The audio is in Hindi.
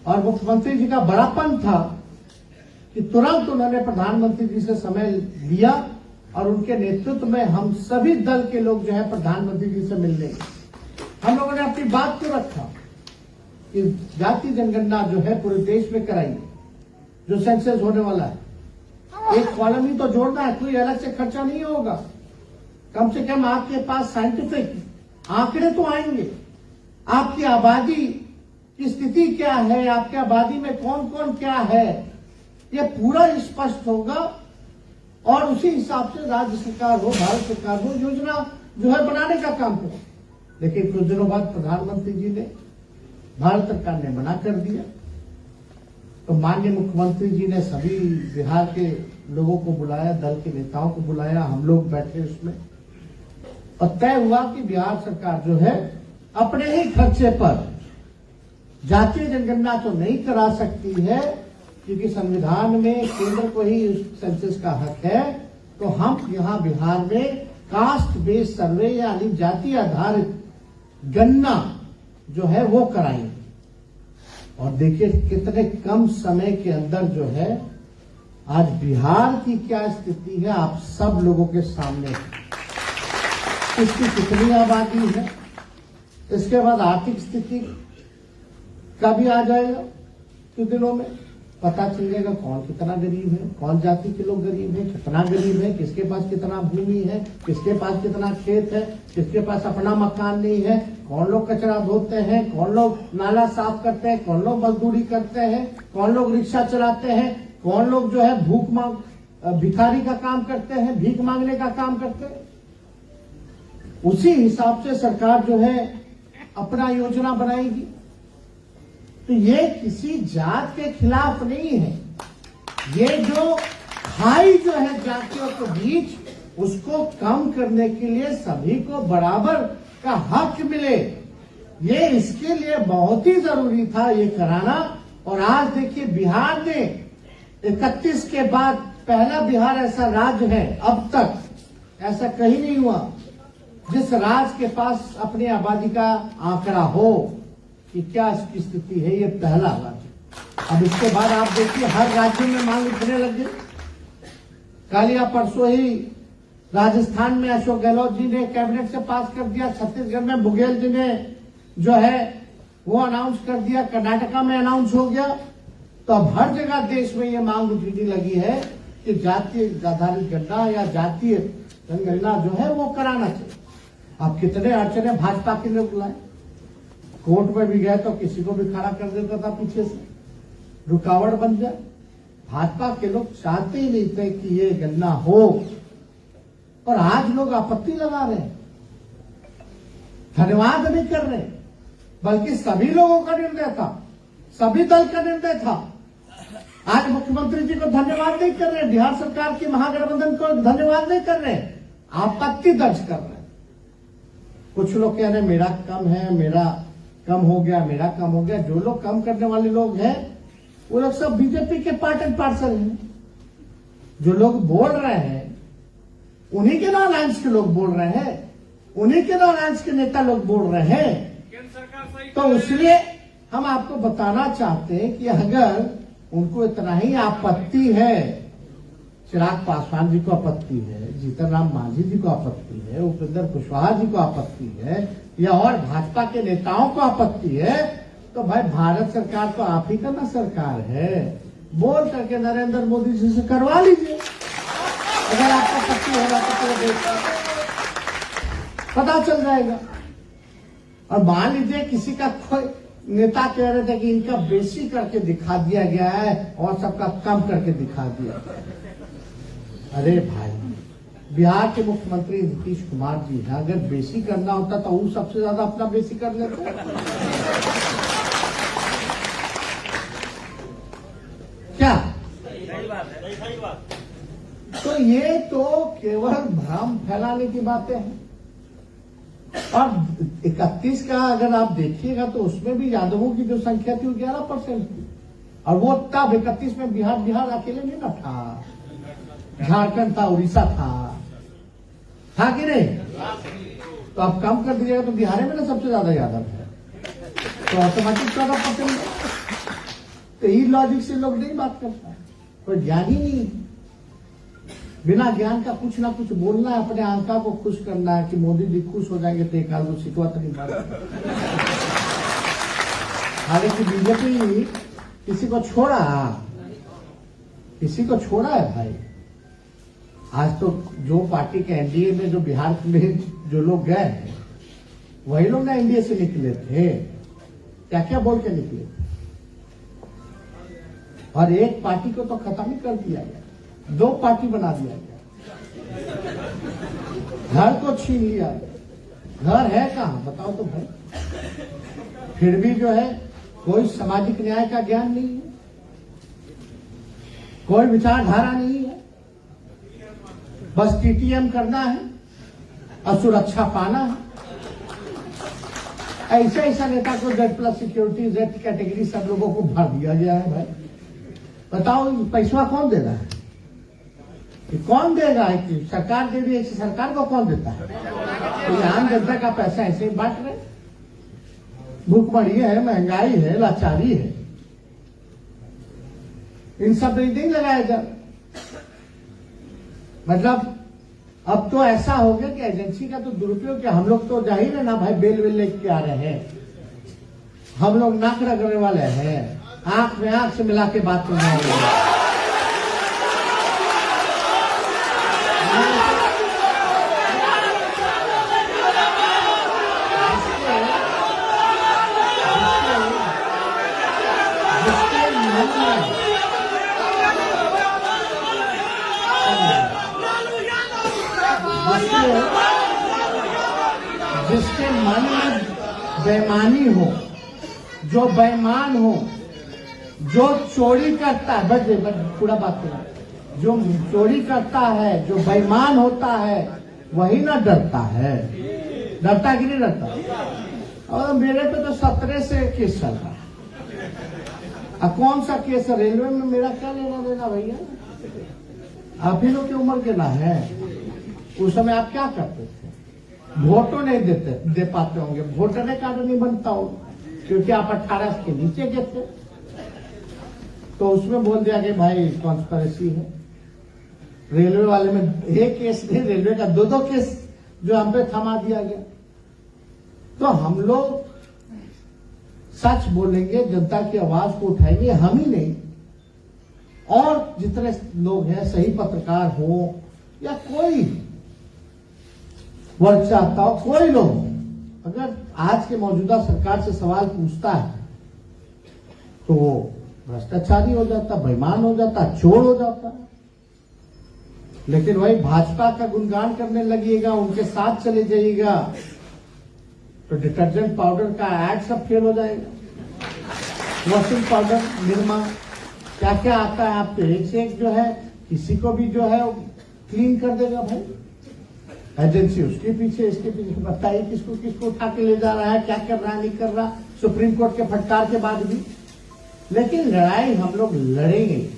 और मुख्यमंत्री जी का बड़ापन था कि तुरंत उन्होंने प्रधानमंत्री जी से समय लिया और उनके नेतृत्व में हम सभी दल के लोग जो है प्रधानमंत्री जी से मिलने गए। हम लोगों ने अपनी बात को रखा कि जाति जनगणना जो है पूरे देश में कराइए, जो सेंसस होने वाला है। एक कॉलम ही तो जोड़ना है, कोई अलग से खर्चा नहीं होगा। कम से कम आपके पास साइंटिफिक आंकड़े तो आएंगे, आपकी आबादी की स्थिति क्या है, आपकी आबादी में कौन कौन क्या है, ये पूरा स्पष्ट होगा और उसी हिसाब से राज्य सरकार हो, भारत सरकार हो, योजना जो है बनाने का काम करे। लेकिन कुछ दिनों बाद प्रधानमंत्री जी ने, भारत सरकार ने मना कर दिया। तो माननीय मुख्यमंत्री जी ने सभी बिहार के लोगों को बुलाया, दल के नेताओं को बुलाया, हम लोग बैठे उसमें और तय हुआ कि बिहार सरकार जो है अपने ही खर्चे पर जातीय जनगणना तो नहीं करा सकती है, क्योंकि संविधान में केंद्र को ही उस सेंसस का हक है। तो हम यहाँ बिहार में कास्ट बेस्ड सर्वे यानी जाति आधारित गणना जो है वो कराएंगे। और देखिए कितने कम समय के अंदर जो है आज बिहार की क्या स्थिति है आप सब लोगों के सामने है। इसकी कितनी आबादी है, इसके बाद आर्थिक स्थिति का भी आ जाएगा। कुछ दिनों में पता चलेगा कौन कितना गरीब है, कौन जाति के लोग गरीब है, कितना गरीब है, किसके पास कितना भूमि है, किसके पास कितना खेत है, किसके पास अपना मकान नहीं है, कौन लोग कचरा धोते हैं, कौन लोग नाला साफ करते हैं, कौन लोग मजदूरी करते हैं, कौन लोग रिक्शा चलाते हैं, कौन लोग जो है भूख मांग भिखारी का काम करते हैं, भीख मांगने का काम करते हैं। उसी हिसाब से सरकार जो है अपना योजना बनाएगी। तो ये किसी जात के खिलाफ नहीं है, ये जो खाई जो है जातियों के बीच उसको कम करने के लिए सभी को बराबर का हक मिले, ये इसके लिए बहुत ही जरूरी था ये कराना। और आज देखिए बिहार ने 31 के बाद पहला बिहार ऐसा राज्य है, अब तक ऐसा कहीं नहीं हुआ जिस राज्य के पास अपनी आबादी का आंकड़ा हो कि क्या इसकी स्थिति है, ये पहला राज्य। अब इसके बाद आप देखिए हर राज्य में मांग उठने लग गई। कल या परसों ही राजस्थान में अशोक गहलोत जी ने कैबिनेट से पास कर दिया, छत्तीसगढ़ में बघेल जी ने जो है वो अनाउंस कर दिया, कर्नाटका में अनाउंस हो गया। तो अब हर जगह देश में ये मांग उठने लगी है कि जातीय आधारित गणना या जातीय जनगणना जो है वो कराना चाहिए। अब कितने अड़चने भाजपा के लोग लाए, कोर्ट में भी गए तो किसी को भी खड़ा कर देता था, पीछे से रुकावट बन जाए। भाजपा के लोग चाहते ही नहीं थे कि ये गणना हो, और आज लोग आपत्ति लगा रहे हैं, धन्यवाद नहीं कर रहे, बल्कि सभी लोगों का निर्णय था, सभी दल का निर्णय था। आज मुख्यमंत्री जी को धन्यवाद नहीं कर रहे, बिहार सरकार की महागठबंधन को धन्यवाद नहीं कर रहे, आपत्ति दर्ज कर रहे हैं। कुछ लोग कह रहे हैं मेरा कम है, मेरा कम हो गया, मेरा कम हो गया। जो लोग कम करने वाले लोग हैं वो लोग सब बीजेपी के पार्ट एंड पार्सल हैं। जो लोग बोल रहे हैं उन्हीं के अलायंस के लोग बोल रहे हैं, उन्हीं के अलायंस के नेता लोग बोल रहे हैं। तो इसलिए हम आपको बताना चाहते हैं कि अगर उनको इतना ही आपत्ति है, चिराग पासवान जी को आपत्ति है, जीतन राम मांझी जी को आपत्ति है, उपेंद्र कुशवाहा जी को आपत्ति है, या और भाजपा के नेताओं को आपत्ति है, तो भाई भारत सरकार तो आप ही का ना सरकार है, बोल करके नरेंद्र मोदी जी से करवा लीजिए। अगर आपको आपत्ति होगा तो पूरे देश पता चल जाएगा। और मान लीजिए किसी का कोई नेता कह रहे थे कि इनका बेसी करके दिखा दिया गया है और सबका कम करके दिखा दिया गया है। अरे भाई, बिहार के मुख्यमंत्री नीतीश कुमार जी हैं, अगर बेसी करना होता तो वो सबसे ज्यादा अपना बेसी कर लेते। क्या सही बात। तो ये तो केवल भ्रम फैलाने की बातें हैं। और 31 का अगर आप देखिएगा तो उसमें भी यादवों की जो संख्या थी वो 11% थी, और वो तब 31 में बिहार अकेले नहीं ना था, झारखंड था, उड़ीसा था कि नहीं? तो आप कम कर दीजिएगा तो बिहार में ना सबसे ज्यादा यादव है, तो ऑटोमेटिक 14%। तो ई लॉजिक से लोग नहीं बात करता, कोई ज्ञान ही नहीं। बिना ज्ञान का कुछ ना कुछ बोलना है, अपने आंका को खुश करना है कि मोदी जी खुश हो जाएंगे तो एक आध दो सिकवा तो नहीं मारेगा। हालांकि बीजेपी किसी को छोड़ा है भाई। आज तो जो पार्टी के एनडीए में जो बिहार में जो लोग गए हैं वही लोग ना एनडीए से निकले थे, क्या क्या बोल के निकले थे। और एक पार्टी को तो खत्म ही कर दिया गया, 2 पार्टी बना दिया गया, घर को छीन लिया गया। घर है कहां बताओ तो भाई। फिर भी जो है कोई सामाजिक न्याय का ज्ञान नहीं है, कोई विचारधारा नहीं है, बस टीटीएम करना है और सुरक्षा पाना है। ऐसा नेता को Z+ सिक्योरिटी, Z कैटेगरी सब लोगों को भर दिया गया है भाई। बताओ पैसा कौन दे रहा है, कौन देगा? सरकार दे रही है, सरकार को कौन देता है? तो आम जनता का पैसा ऐसे ही बांट रहे। भूखमरी है, महंगाई है, लाचारी है, इन सब में नहीं लगाया जा। मतलब अब तो ऐसा हो गया कि एजेंसी का तो दुरुपयोग किया। हम लोग तो जाहिर है ना भाई, बेल लेके आ रहे हैं, हम लोग नाक रगड़ने वाले हैं, आंख में आंख से मिला के बात करने वाले हैं। जिसके मन में बेईमानी हो, जो बेईमान हो, जो चोरी करता है, बस पूरा बात करा, जो चोरी करता है, जो बेईमान होता है वही ना डरता है। डरता कि नहीं डरता? और मेरे पे तो 17 से केस चल रहा है। कौन सा केस है? रेलवे में मेरा क्या लेना देना भैया? आप ही लोग की उम्र के ना है। उस समय आप क्या करते थे? वोटो नहीं दे पाते होंगे, वोटर कार्ड नहीं बनता हो क्योंकि आप 18 के नीचे के थे। तो उसमें बोल दिया कि भाई कॉन्स्पिरेसी है। रेलवे वाले में एक केस नहीं, रेलवे का 2 केस जो हम पे थमा दिया गया। तो हम लोग सच बोलेंगे, जनता की आवाज को उठाएंगे, हम ही नहीं और जितने लोग हैं, सही पत्रकार हो या कोई वर्ग चाहता हो, कोई लोग अगर आज के मौजूदा सरकार से सवाल पूछता है तो वो भ्रष्टाचारी हो जाता, बेईमान हो जाता, चोर हो जाता। लेकिन वही भाजपा का गुणगान करने लगिएगा, उनके साथ चले जाइएगा तो डिटर्जेंट पाउडर का ऐड सब फेल हो जाएगा। वॉशिंग पाउडर, निरमा, क्या क्या आता है आपके, एक से एक जो है किसी को भी जो है क्लीन कर देगा भाई। एजेंसी उसके पीछे, इसके पीछे, बताइए किसको किसको उठा के ले जा रहा है, क्या कर रहा है, नहीं कर रहा, सुप्रीम कोर्ट के फटकार के बाद भी। लेकिन लड़ाई हम लोग लड़ेंगे।